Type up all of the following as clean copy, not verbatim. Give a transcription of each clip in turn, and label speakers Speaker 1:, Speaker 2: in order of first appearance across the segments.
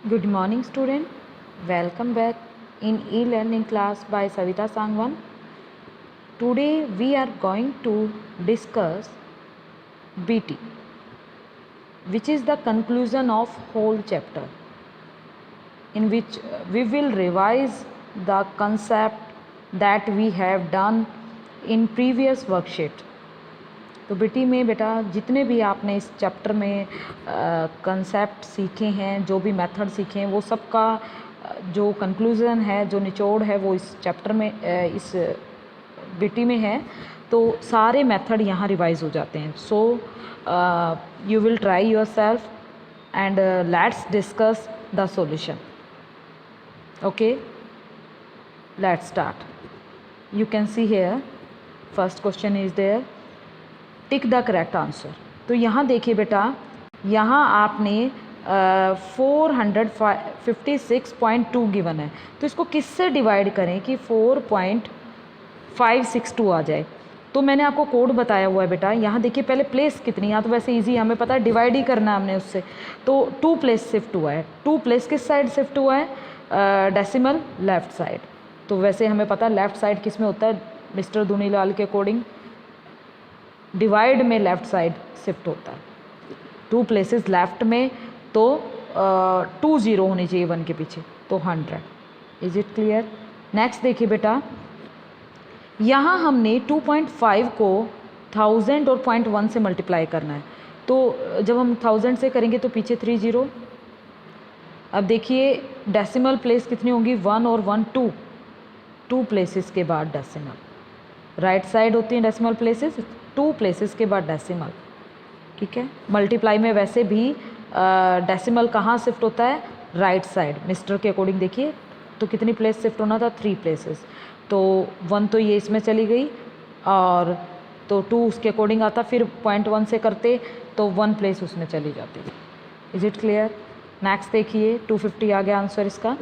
Speaker 1: Good morning, student. Welcome back in e-learning class by Savita Sangwan. Today we are going to discuss BT, which is the conclusion of whole chapter, in which we will revise the concept that we have done in previous worksheet. तो बेटी में बेटा जितने भी आपने इस chapter में concept सीखे हैं, जो भी मेथड सीखे हैं, वो सब का जो कंक्लूज़न है, जो निचोड़ है, वो इस चैप्टर में इस बेटी में है। तो सारे मेथड यहाँ रिवाइज हो जाते हैं। So you will try yourself and let's discuss the solution. Okay, let's start. You can see here first question is there, tick the correct answer. तो यहाँ देखिए बेटा, यहाँ आपने 456.2 गिवन है, तो इसको किससे डिवाइड करें कि 4.562 आ जाए। तो मैंने आपको कोड बताया हुआ है बेटा। यहाँ देखिए पहले प्लेस कितनी, यहाँ तो वैसे इजी हमें पता है, डिवाइड ही करना है हमने उससे। तो 2 प्लेस शिफ्ट हुआ है। 2 प्लेस किस साइड शिफ्ट हुआ है? Decimal left side. तो वैसे हमें पता है लेफ्ट साइड किस में होता है, मिस्टर दुनीलाल के अकॉर्डिंग डिवाइड में लेफ़्ट साइड शिफ्ट होता है। 2 प्लेसेस लेफ़्ट में, तो 2 0 होनी चाहिए 1 के पीछे, तो 100। Is it clear? नेक्स्ट देखिए बेटा, यहाँ हमने 2.5 को 1000 और 0.1 से मल्टीप्लाई करना है। तो जब हम 1000 से करेंगे तो पीछे 3 0। अब देखिए डेसिमल प्लेस कितनी होंगी? 1 और 1 2, 2 प्लेसेस के बाद डेसिमल। राइट साइड होती हैं डेसिमल प्लेसेस, 2 प्लेसेस के बाद डेसिमल। ठीक है, मल्टीप्लाई में वैसे भी डेसिमल कहाँ शिफ्ट होता है? Right side. मिस्टर के अकॉर्डिंग देखिए, तो कितनी प्लेस शिफ्ट होना था? 3 प्लेसेस। तो 1 तो ये इसमें चली गई, और तो 2 उसके अकॉर्डिंग आता, फिर 0.1 से करते तो 1 प्लेस उसमें चली जाती। Is it clear? नेक्स्ट देखिए, 250 आ गया आंसर इसका।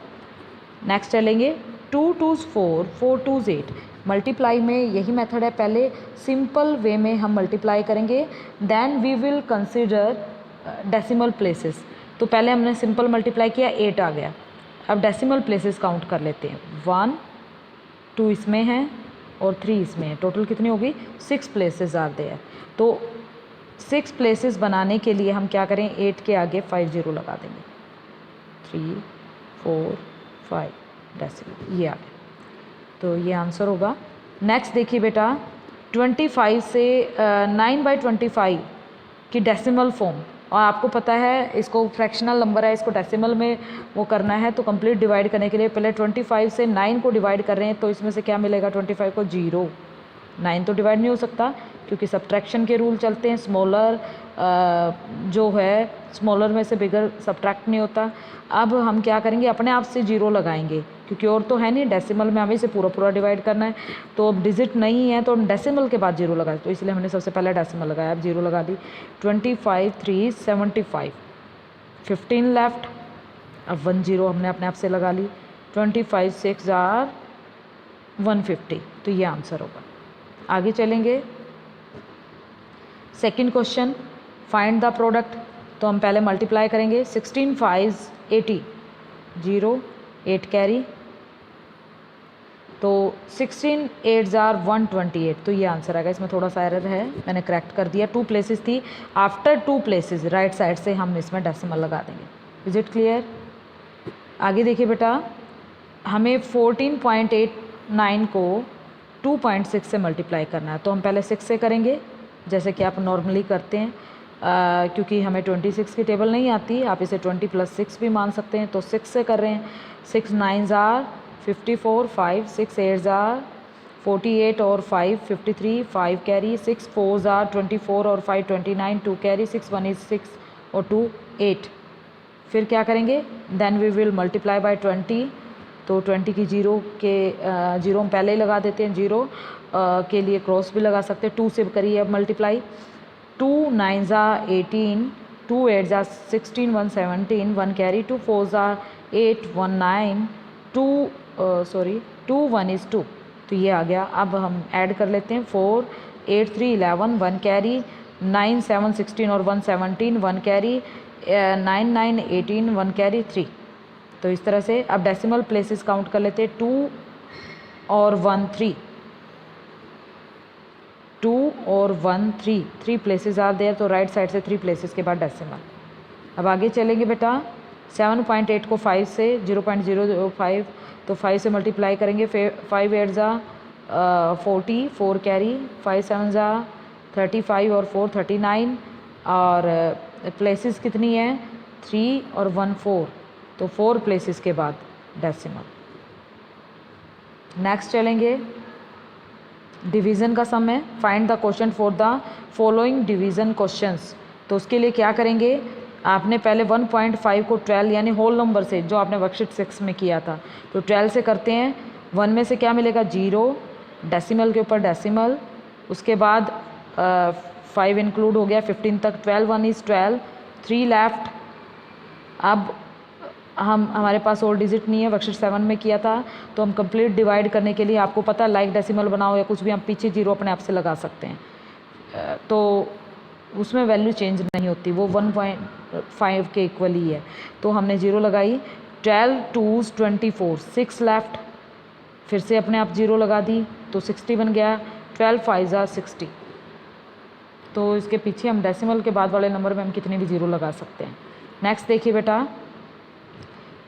Speaker 1: नेक्स्ट चलेंगे, 2 2s 4, 4 2s 8। मल्टीप्लाई में यही मेथड है, पहले सिंपल वे में हम मल्टीप्लाई करेंगे, then we will consider decimal places. तो पहले हमने सिंपल मल्टीप्लाई किया, 8 आ गया। अब डेसिमल प्लेसेस काउंट कर लेते हैं। 1 2 इसमें है और 3 इसमें है, टोटल कितनी होगी? 6 प्लेसेस आर देयर। तो 6 प्लेसेस बनाने के लिए हम क्या करें? 8 के आगे 5 0 लगा देंगे। 3 4 5 डेसिमल, ये आ गया। तो ये आंसर होगा। नेक्स्ट देखिए बेटा, 25 से 9/25 की डेसिमल फॉर्म, और आपको पता है इसको फ्रैक्शनल नंबर है, इसको डेसिमल में वो करना है। तो कंप्लीट डिवाइड करने के लिए पहले 25 से 9 को डिवाइड कर रहे हैं, तो इसमें से क्या मिलेगा? 25 को 0। 9 तो डिवाइड नहीं हो सकता, क्योंकि सब्ट्रैक्शन के रूल चलते हैं। स्मॉलर जो है, स्मॉलर में से बिगर सब्ट्रैक्ट नहीं होता। अब हम क्या करेंगे? अपने आप से 0 लगाएंगे, क्योंकि और तो है नहीं, डेसिमल में हमें इसे पूरा पूरा डिवाइड करना है। तो अब डिजिट नहीं है तो डेसिमल के बाद 0 लगाए, तो इसलिए हमने सबसे पहले डेसिमल लगाया। अब 0 लगा दी। 25 3 75, 15 लेफ्ट। अब 1 0 हमने अपने आप से लगा ली। 25 6 आर 150, तो ये आंसर होगा। आगे चलेंगे, second question, find the product. तो हम पहले मल्टीप्लाई करेंगे। 16 5 80, 0 8 कैरी, तो 16 8 आर 128, तो ये आंसर आएगा। इसमें थोड़ा सा एरर है, मैंने करेक्ट कर दिया। 2 प्लेसेस थी, आफ्टर 2 प्लेसेस राइट साइड से हम इसमें डेसिमल लगा देंगे। Is it clear? आगे देखिए बेटा, हमें 14.89 को 2.6 से मल्टीप्लाई करना है। तो हम पहले 6 से करेंगे, जैसे कि आप नॉर्मली करते हैं। क्योंकि हमें 26 की टेबल नहीं आती, आप इसे 20 + 6 भी मान सकते हैं। तो 6 से कर रहे हैं। 6 9 आर 54, 5 6 8 आर 48 और 5 53, 5 कैरी, 6 4 आर 24 और 5 29, 2 कैरी, 6 1 is 6 और 2 8। फिर क्या करेंगे? Then we will multiply by 20। तो 20 की 0 के 0 हम पहले ही लगा देते हैं। 0 के लिए क्रॉस भी लगा सकते हैं। 2 से करिए अब मल्टीप्लाई। 2 9 18, 2 8 16, 1 17, 1 कैरी, 2 4 8 1 9, 2 1 is 2, तो ये आ गया। अब हम ऐड कर लेते हैं। 4 8 3 11, 1 कैरी, 9 7 16 और 1 17, 1 कैरी, 9 9 18, 1 कैरी 3। तो इस तरह से अब डेसिमल प्लेसेस काउंट कर लेते हैं, 2 और 1 3, 2 और 1 3, 3 प्लेसेस आर देयर, तो राइट साइड से 3 प्लेसेस के बाद डेसिमल। अब आगे चलेंगे बेटा, 7.8 को 5 से 0.005, तो 5 से मल्टीप्लाई करेंगे, 5 8 ज़ा 40, 4 कैरी, 5 7 ज़ा 35 और 4 39, और प्लेसेस कितनी है 3 और 1 4, तो 4 प्लेसेस के बाद डेसिमल। नेक्स्ट चलेंगे, डिवीज़न का सम है, find the question for the following division questions. तो उसके लिए क्या करेंगे, आपने पहले 1.5 को 12 यानी होल नंबर से, जो आपने वर्कशीट 6 में किया था, तो 12 से करते हैं। 1 में से क्या मिलेगा 0, डेसिमल के ऊपर डेसिमल, उसके बाद 5 इंक्लूड हो गया 15 तक, 12 1 इज़ 12, 3 लेफ्ट। अब हमारे पास और डिजिट नहीं है, वर्कशीट 7 में किया था, तो हम कंप्लीट डिवाइड करने के लिए, आपको पता है लाइक डेसिमल बनाओ या कुछ भी, हम पीछे 0 अपने आप से लगा सकते हैं, तो उसमें वैल्यू चेंज नहीं होती, वो 1.5 के इक्वल ही है, तो हमने 0 लगाई। 12 2 24, 6 लेफ्ट, फिर से अपने आप 0 लगा दी, तो 60 बन गया। 12 5 ज़ा 60, तो इसके पीछे हम डेसिमल के बाद वाले नंबर में हम कितने भी 0 लगा सकते हैं। नेक्स्ट देखिए बेटा,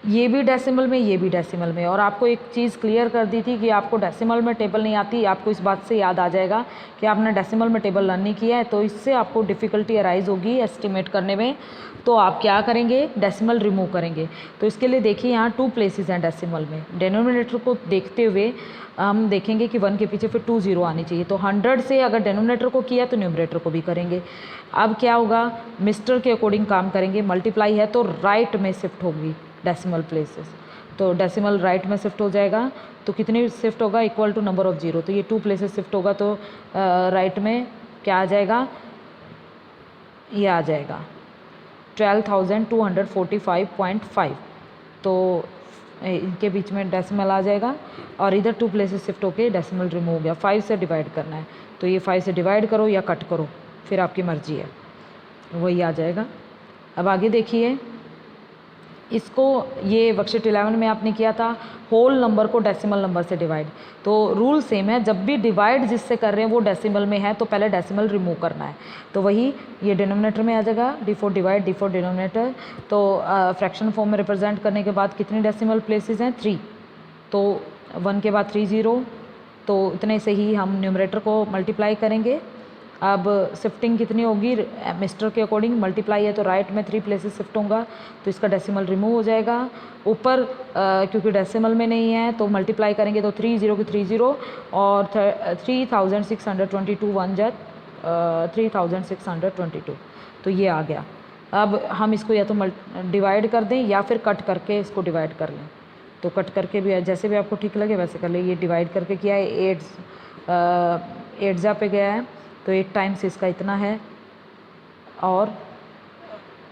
Speaker 1: ये भी डेसिमल में, ये भी डेसिमल में, और आपको एक चीज़ क्लियर कर दी थी कि आपको डेसिमल में टेबल नहीं आती, आपको इस बात से याद आ जाएगा कि आपने डेसिमल में टेबल लर्न नहीं किया है, तो इससे आपको डिफ़िकल्टी अराइज होगी एस्टिमेट करने में। तो आप क्या करेंगे, डेसिमल रिमूव करेंगे। तो इसके लिए देखिए यहाँ 2 प्लेसेस हैं डेसिमल में, डिनोमिनेटर को देखते हुए हम देखेंगे कि 1 के पीछे फिर 2 0 आनी चाहिए, तो 100 से अगर डिनोमिनेटर को किया तो न्यूमरेटर को भी करेंगे। अब क्या होगा, मिस्टर के अकॉर्डिंग काम करेंगे, मल्टीप्लाई है तो राइट में शिफ्ट होगी डेसिमल प्लेसेस, तो डेसिमल राइट में शिफ्ट हो जाएगा, तो कितनी शिफ्ट होगा, इक्वल टू नंबर ऑफ 0, तो ये 2 प्लेसेस शिफ्ट होगा, तो राइट में क्या आ जाएगा, ये आ जाएगा 12,245.5, तो इनके बीच में डेसिमल आ जाएगा, और इधर 2 प्लेसेस शिफ्ट होके डेसिमल रिमूव हो गया। 5 से डिवाइड करना है, तो ये 5 से डिवाइड करो या कट करो, फिर आपकी मर्जी है, वही आ जाएगा। अब आगे देखिए, इसको ये वर्कशीट 11 में आपने किया था, होल नंबर को डेसिमल नंबर से डिवाइड, तो रूल सेम है, जब भी डिवाइड जिससे कर रहे हैं वो डेसिमल में है, तो पहले डेसिमल रिमूव करना है, तो वही ये डिनोमिनेटर में आ जाएगा, D4 डिवाइड D4 डिनोमिनेटर, तो फ्रैक्शन फॉर्म में रिप्रेजेंट करने के बाद कितनी डेसिमल प्लेसेस हैं 3, तो 1 के बाद 3 0, तो इतने से ही हम न्यूमरेटर को मल्टीप्लाई करेंगे। अब शिफ्टिंग कितनी होगी, मिस्टर के अकॉर्डिंग, मल्टीप्लाई है तो राइट में 3 प्लेसेस शिफ्ट होगा, तो इसका डेसिमल रिमूव हो जाएगा। ऊपर क्योंकि डेसिमल में नहीं है तो मल्टीप्लाई करेंगे, तो 3 0 की 3 0, और 3622 1 जा 3622, तो ये आ गया। अब हम इसको या तो डिवाइड कर दें या फिर कट करके इसको डिवाइड कर लें, तो कट करके भी जैसे भी आपको ठीक लगे वैसे कर ले। ये डिवाइड करके किया है, 8 जा पे गया है, तो 8 टाइम्स इसका इतना है, और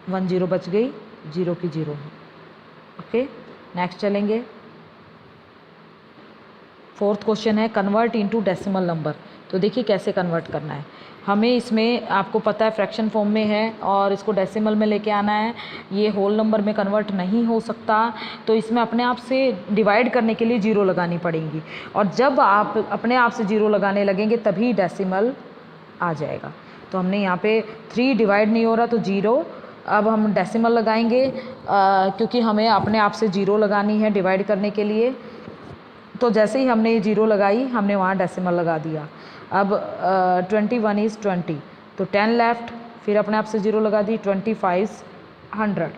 Speaker 1: 1 0 बच गई, 0 की 0 है। ओके, नेक्स्ट चलेंगे, 4th क्वेश्चन है, कन्वर्ट इनटू डेसिमल नंबर। तो देखिए कैसे कन्वर्ट करना है हमें, इसमें आपको पता है फ्रैक्शन फॉर्म में है और इसको डेसिमल में लेके आना है, ये होल नंबर में कन्वर्ट नहीं हो सकता, तो इसमें अपने आप से डिवाइड करने के लिए 0 लगानी पड़ेगी, और जब आप अपने आप से 0 लगाने लगेंगे तभी डेसिमल आ जाएगा। तो हमने यहाँ पे 3 डिवाइड नहीं हो रहा तो 0, अब हम डेसिमल लगाएंगे क्योंकि हमें अपने आप से 0 लगानी है डिवाइड करने के लिए, तो जैसे ही हमने ये 0 लगाई हमने वहाँ डेसिमल लगा दिया। अब 21 इज़ 20, तो 10 लेफ्ट, फिर अपने आप से 0 लगा दी, 25 100।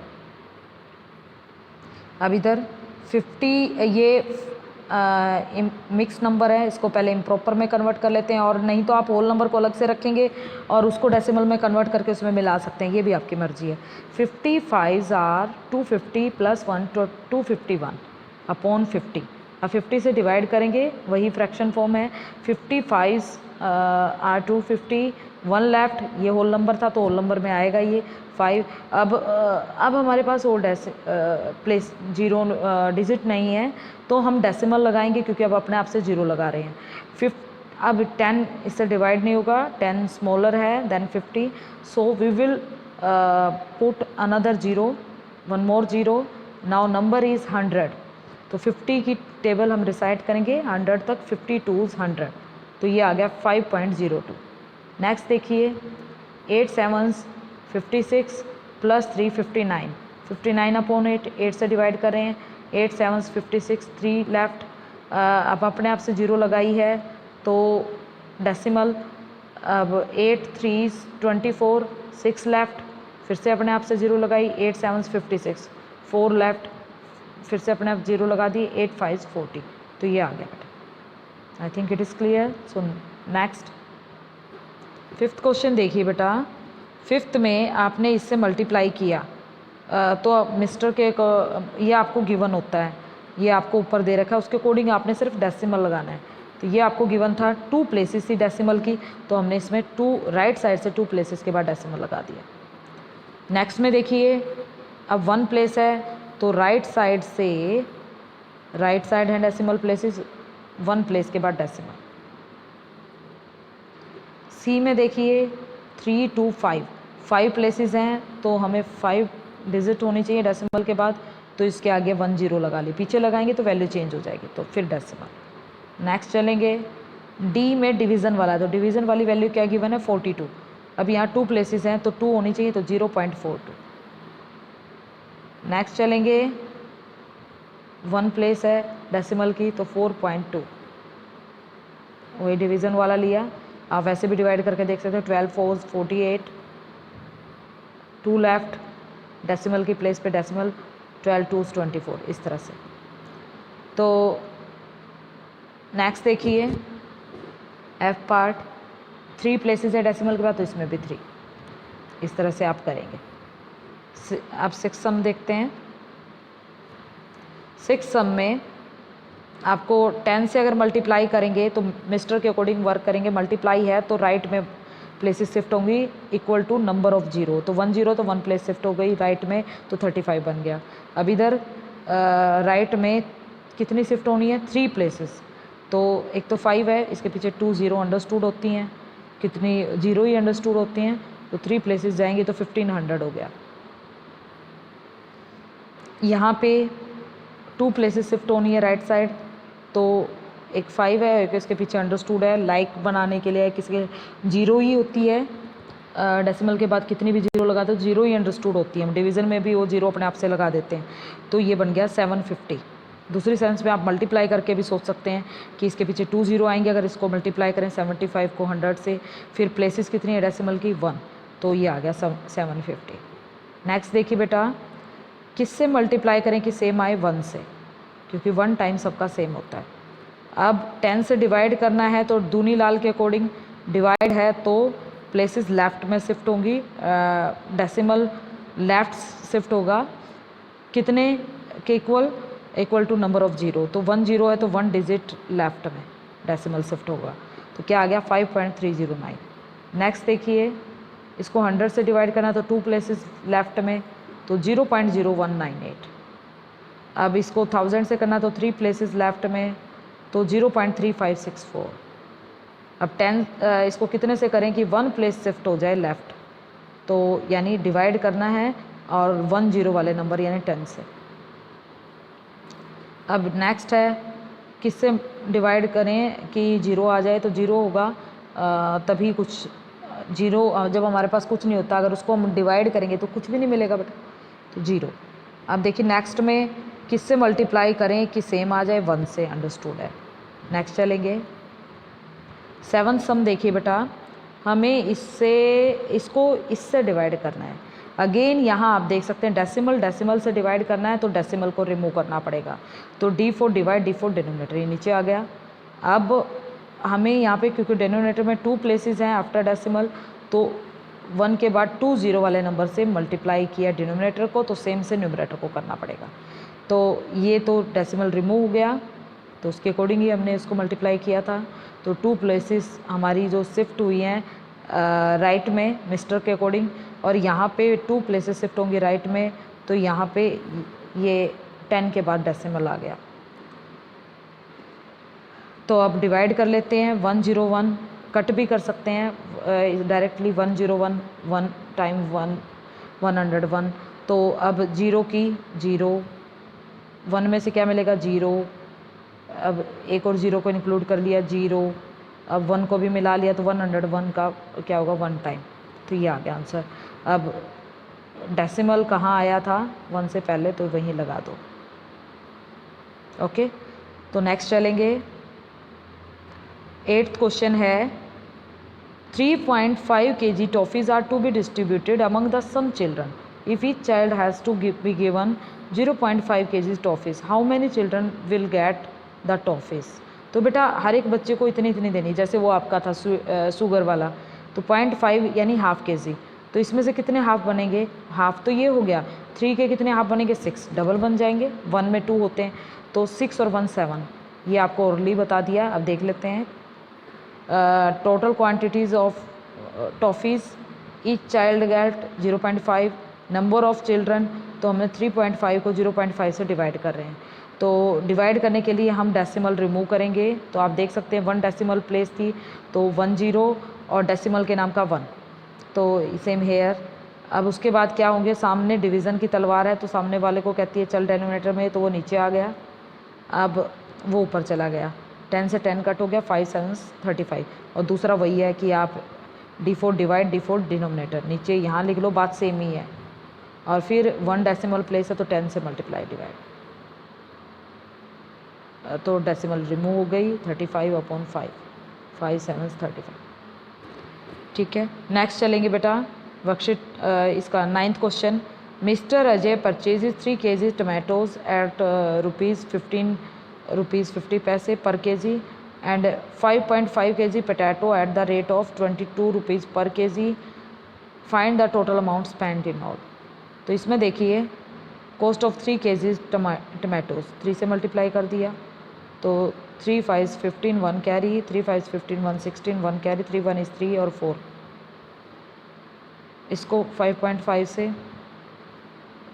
Speaker 1: अब इधर 50, ये मिक्स नंबर है, इसको पहले इम्प्रॉपर में कन्वर्ट कर लेते हैं, और नहीं तो आप होल नंबर को अलग से रखेंगे और उसको डेसिमल में कन्वर्ट करके उसमें मिला सकते हैं, ये भी आपकी मर्जी है। 55 आर 250 + 1 251 अपॉन 50। अब 50 से डिवाइड करेंगे, वही फ्रैक्शन फॉर्म है, 55 आर 250, 1 लेफ्ट, ये होल नंबर था तो होल नंबर में आएगा ये 5। अब हमारे पास और प्लेस 0 डिजिट नहीं है, तो हम डेसिमल लगाएंगे क्योंकि अब अपने आप से 0 लगा रहे हैं। अब 10 इससे डिवाइड नहीं होगा, 10 स्मॉलर है then 50, so we will put another 0, 1 more 0, now number is 100, तो 50 की टेबल हम रिसाइट करेंगे 100 तक, 52 100, तो ये आ गया 5.02। नेक्स्ट देखिए 8 7 56 प्लस 3 59, 59 अपॉन 8 से डिवाइड कर रहे हैं, 8 7 56, 3 लेफ्ट, अब अपने आप से जीरो लगाई है तो डेसिमल, अब 8 3 24, 6 लेफ्ट, फिर से अपने आप से जीरो लगाई, 8 7 56, 4 लेफ्ट, फिर से अपने आप जीरो लगा दी, 8 5 40, तो ये आ गया बेटा। I think it is clear. So next fifth question देखिए बेटा, फिफ्थ में आपने इससे मल्टीप्लाई किया तो मिस्टर के ये आपको गिवन होता है, ये आपको ऊपर दे रखा है, उसके अकॉर्डिंग आपने सिर्फ डेसिमल लगाना है। तो ये आपको गिवन था 2 प्लेसेस थी डेसिमल की, तो हमने इसमें 2 राइट साइड से 2 प्लेसेस के बाद डेसिमल लगा दिया। नेक्स्ट में देखिए अब 1 प्लेस है तो राइट साइड से, राइट साइड है डेसिमल प्लेसेस, 1 प्लेस के बाद डेसिमल। सी में देखिए 3 2 5, 5 प्लेसेस हैं तो हमें 5 डिजिट होनी चाहिए डेसिमल के बाद, तो इसके आगे 1 0 लगा ली, पीछे लगाएंगे तो वैल्यू चेंज हो जाएगी, तो फिर डेसिमल। नेक्स्ट चलेंगे डी में डिवीज़न वाला है, तो डिवीज़न वाली वैल्यू क्या गिवन है 42, अब यहाँ 2 प्लेसेस हैं तो 2 होनी चाहिए, तो 0.42। नेक्स्ट चलेंगे 1 प्लेस है डेसिमल की तो 4.2, वही डिवीज़न वाला लिया, आप वैसे भी डिवाइड करके देख सकते हो, 12 4 48, 2 लेफ्ट, डेसिमल की प्लेस पे डेसिमल, 12 2 24, इस तरह से। तो नेक्स्ट देखिए एफ पार्ट, 3 प्लेसेस है डेसिमल के बाद तो इसमें भी 3, इस तरह से आप करेंगे। अब 6 सम देखते हैं। 6 सम में आपको 10 से अगर मल्टीप्लाई करेंगे तो मिस्टर के अकॉर्डिंग वर्क करेंगे, मल्टीप्लाई है तो राइट में प्लेसेस शिफ्ट होंगी equal to number of zero, तो 1 0 तो 1 प्लेस शिफ्ट हो गई राइट में, तो 35 बन गया। अब इधर राइट में कितनी शिफ्ट होनी है 3 प्लेसेस, तो एक तो 5 है, इसके पीछे 2 0 अंडरस्टूड होती हैं, कितनी 0 ही अंडरस्टूड होती हैं, तो 3 प्लेसेस जाएंगी तो 1500 हो गया। यहाँ पे 2 प्लेसेस शिफ्ट होनी है राइट साइड, तो एक 5 है, एक इसके पीछे अंडरस्टूड है, लाइक बनाने के लिए किसी के 0 ही होती है, डेसिमल के बाद कितनी भी 0 लगाते हो 0 ही अंडरस्टूड होती है, हम डिवीज़न में भी वो 0 अपने आप से लगा देते हैं, तो ये बन गया 750। दूसरी सेंस में आप मल्टीप्लाई करके भी सोच सकते हैं कि इसके पीछे 2 0 आएंगे, अगर इसको मल्टीप्लाई करें 75 को 100 से, फिर प्लेसेस कितनी है डेसिमल की 1, तो ये आ गया 750। नेक्स्ट देखिए बेटा, किससे मल्टीप्लाई करें कि सेम आए 1 से, क्योंकि 1 टाइम सबका सेम होता है। अब 10 से डिवाइड करना है तो दूनी लाल के अकॉर्डिंग डिवाइड है तो प्लेसेस लेफ़्ट में शिफ्ट होंगी, डेसिमल लेफ़्ट शिफ्ट होगा, कितने के equal to number of zero, तो 1 0 है तो 1 डिजिट लेफ़्ट में डेसिमल शिफ्ट होगा, तो क्या आ गया 5.309। नेक्स्ट देखिए, इसको 100 से डिवाइड करना तो 2 प्लेसेस लेफ़्ट में, तो 0.0198। अब इसको 1000 से करना तो 3 प्लेसेस लेफ़्ट में, तो 0.3564। अब 10 इसको कितने से करें कि 1 प्लेस शिफ्ट हो जाए लेफ़्ट, तो यानी डिवाइड करना है और 1 0 वाले नंबर यानी 10 से। अब नेक्स्ट है किससे डिवाइड करें कि 0 आ जाए, तो 0 होगा तभी कुछ 0 जब हमारे पास कुछ नहीं होता, अगर उसको हम डिवाइड करेंगे तो कुछ भी नहीं मिलेगा बेटा, तो 0। अब देखिए नेक्स्ट में किससे मल्टीप्लाई करें कि सेम आ जाए 1 से, अंडरस्टूड है। नेक्स्ट चलेंगे 7 सम देखिए बेटा, हमें इससे डिवाइड करना है। अगेन यहाँ आप देख सकते हैं डेसिमल से डिवाइड करना है तो डेसिमल को रिमूव करना पड़ेगा, तो D4 डिवाइड D4 डिनोमिनेटर ये नीचे आ गया। अब हमें यहाँ पे क्योंकि डिनोमिनेटर में 2 प्लेसेस हैं आफ्टर डेसिमल, तो 1 के बाद 2 0 वाले नंबर से मल्टीप्लाई किया डिनोमिनेटर को, तो सेम से न्यूमरेटर को करना पड़ेगा। तो ये तो डेसिमल रिमूव हो गया, तो उसके अकॉर्डिंग ही हमने इसको मल्टीप्लाई किया था। तो 2 प्लेसेस हमारी जो शिफ्ट हुई हैं राइट में मिस्टर के अकॉर्डिंग, और यहाँ पे 2 प्लेसेस शिफ्ट होंगी राइट में, तो यहाँ पे ये 10 के बाद डेसिमल आ गया। तो अब डिवाइड कर लेते हैं, 101 कट भी कर सकते हैं डायरेक्टली, 101 1 टाइम 1 101, तो अब 0 की 0 1 में से क्या मिलेगा 0, अब एक और 0 को इंक्लूड कर लिया 0, अब 1 को भी मिला लिया तो 101 का क्या होगा 1 टाइम। तो ये आ गया आंसर। अब डेसिमल कहाँ आया था 1 से पहले, तो वहीं लगा दो। ओके, तो नेक्स्ट चलेंगे। 8th क्वेश्चन है 3.5 kg toffees are to be distributed among the some children. If each child has to be given 0.5 kg toffees, how many children will get the toffees? तो बेटा हर एक बच्चे को इतनी इतनी देनी, जैसे वो आपका था शुगर वाला, तो 0.5 यानी हाफ kg। तो इसमें से कितने हाफ बनेंगे, हाफ तो ये हो गया, 3 के कितने हाफ बनेंगे 6, डबल बन जाएंगे, 1 में 2 होते हैं, तो 6 और 1 7। ये आपको ओरली बता दिया। अब देख लेते हैं total quantities of toffees, each child get 0.5, number of children, तो हमने 3.5 को 0.5 से डिवाइड कर रहे हैं। तो डिवाइड करने के लिए हम डेसिमल रिमूव करेंगे। तो आप देख सकते हैं 1 डेसिमल प्लेस थी तो 1 0 और डेसिमल के नाम का 1, तो सेम हेयर। अब उसके बाद क्या होंगे, सामने डिवीज़न की तलवार है तो सामने वाले को कहती है चल डेनोमिनेटर में, तो वो नीचे आ गया, अब वो ऊपर चला गया, 10 से 10 कट हो गया, 5 7 35। और दूसरा वही है कि आप D4 डिवाइड D4 डिनोमिनेटर, नीचे यहाँ लिख लो, बात सेम ही है। और फिर 1 डेसिमल प्लेस है तो 10 से मल्टीप्लाई डिवाइड, तो डेसिमल रिमूव हो गई, 35/5, 5 7 35। ठीक है, नेक्स्ट चलेंगे बेटा वर्कशीट इसका 9th question. Mister Ajay purchases 3 kg tomatoes at ₹50 per kg and 5.5 kg potato at the rate of 22 rupees per kg. Find the total amount spent in all. तो इसमें देखिए कॉस्ट ऑफ 3 kg टमाटोज 3 से multiply कर दिया, तो 3 5 15 1 carry, 3 5 15 1 16 1 carry, 3 1 is 3 और 4, इसको 5.5 से,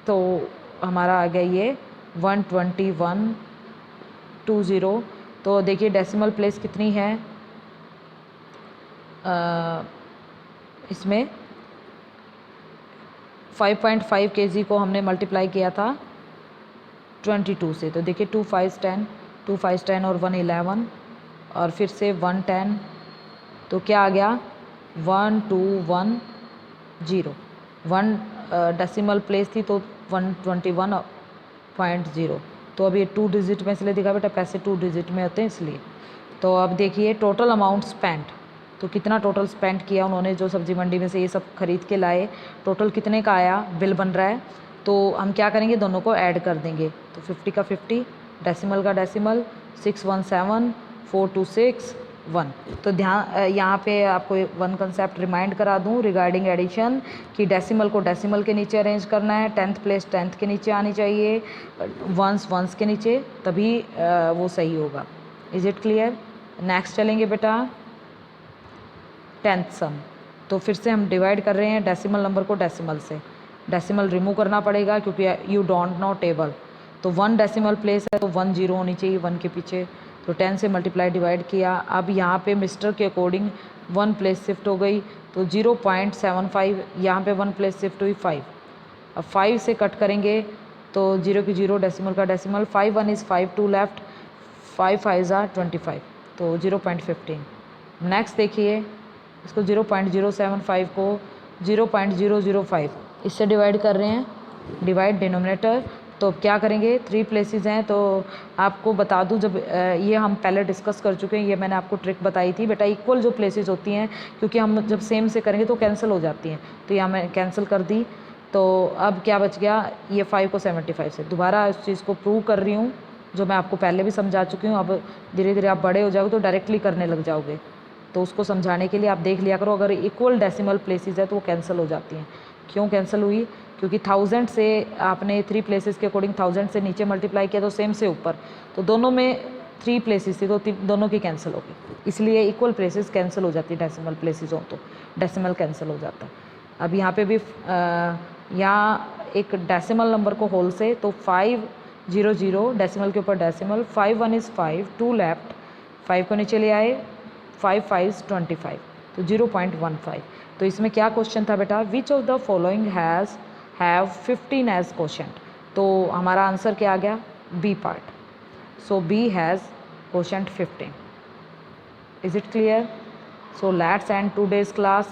Speaker 1: तो हमारा आ गया ये 12120। तो देखिए डेसिमल प्लेस कितनी है इसमें 5.5 kg को हमने मल्टीप्लाई किया था 22 से, तो देखिए 2 5 10, 2 5 10 और 1 11 और फिर से 1 10, तो क्या आ गया 1210। 1 डेसिमल प्लेस थी तो 121.0, तो अब ये 2 डिजिट में इसलिए दिखा बेटा, पैसे 2 डिजिट में होते हैं इसलिए। तो अब देखिए टोटल अमाउंट स्पेंट, तो कितना टोटल स्पेंड किया उन्होंने, जो सब्जी मंडी में से ये सब खरीद के लाए, टोटल कितने का आया, बिल बन रहा है। तो हम क्या करेंगे, दोनों को ऐड कर देंगे, तो 50 का 50, डेसिमल का डेसिमल, 617 426 1। तो ध्यान यहाँ पे आपको 1 कंसेप्ट रिमाइंड करा दूँ रिगार्डिंग एडिशन कि डेसिमल को डेसिमल के नीचे अरेंज करना है, 10th प्लेस 10th के नीचे आनी चाहिए, वंस के नीचे, तभी वो सही होगा। Is it clear? नेक्स्ट चलेंगे बेटा 10th सम। तो फिर से हम डिवाइड कर रहे हैं डेसिमल नंबर को डेसिमल से, डेसिमल रिमूव करना पड़ेगा क्योंकि यू डोंट नो टेबल। तो 1 डेसिमल प्लेस है तो 1 0 होनी चाहिए 1 के पीछे, तो 10 से मल्टीप्लाई डिवाइड किया। अब यहाँ पे मिस्टर के अकॉर्डिंग 1 प्लेस शिफ्ट हो गई, तो 0.75, यहाँ पे 1 प्लेस शिफ्ट हुई 5। अब 5 से कट करेंगे तो 0 की 0, डेसिमल का डेसिमल, 5 1 is 5, 2 लेफ्ट, 5 5 are 25, तो 0.15। नेक्स्ट देखिए इसको 0.075 को 0.005 इससे डिवाइड कर रहे हैं, डिवाइड डिनोमिनेटर। तो क्या करेंगे, 3 प्लेसेस हैं, तो आपको बता दूं जब ये हम पहले डिस्कस कर चुके हैं, ये मैंने आपको ट्रिक बताई थी बेटा, इक्वल जो प्लेसेस होती हैं, क्योंकि हम जब सेम से करेंगे तो कैंसिल हो जाती हैं, तो यहाँ मैं कैंसिल कर दी। तो अब क्या बच गया, ये 5 को 75 से, दोबारा इस चीज़ को प्रूव कर रही हूँ जो मैं आपको पहले भी समझा चुकी हूँ। अब धीरे धीरे आप बड़े हो जाओगे तो डायरेक्टली करने लग जाओगे, तो उसको समझाने के लिए आप देख लिया करो, अगर इक्वल डेसिमल प्लेसेस है तो वो कैंसिल हो जाती हैं। क्यों कैंसिल हुई, क्योंकि 1000 से आपने 3 प्लेसेस के अकॉर्डिंग 1000 से नीचे मल्टीप्लाई किया तो सेम से ऊपर, तो दोनों में 3 प्लेसेस थी तो दोनों की कैंसिल हो गई, इसलिए इक्वल प्लेसेस कैंसिल हो जाती है, डेसिमल प्लेसेस हो तो डेसिमल कैंसिल हो जाता है। अब यहाँ पे भी यहाँ एक डेसिमल नंबर को होल से, तो 500 डेसिमल के ऊपर डेसिमल, 5 1 is 5, 2 लेफ्ट, 5 को नीचे ले आए, 5 5 is 25, तो 0.15। तो इसमें क्या क्वेश्चन था बेटा, which of the following have 15 as question. तो हमारा आंसर क्या आ गया, B part. So B has quotient 15. Is it clear? So let's end today's class.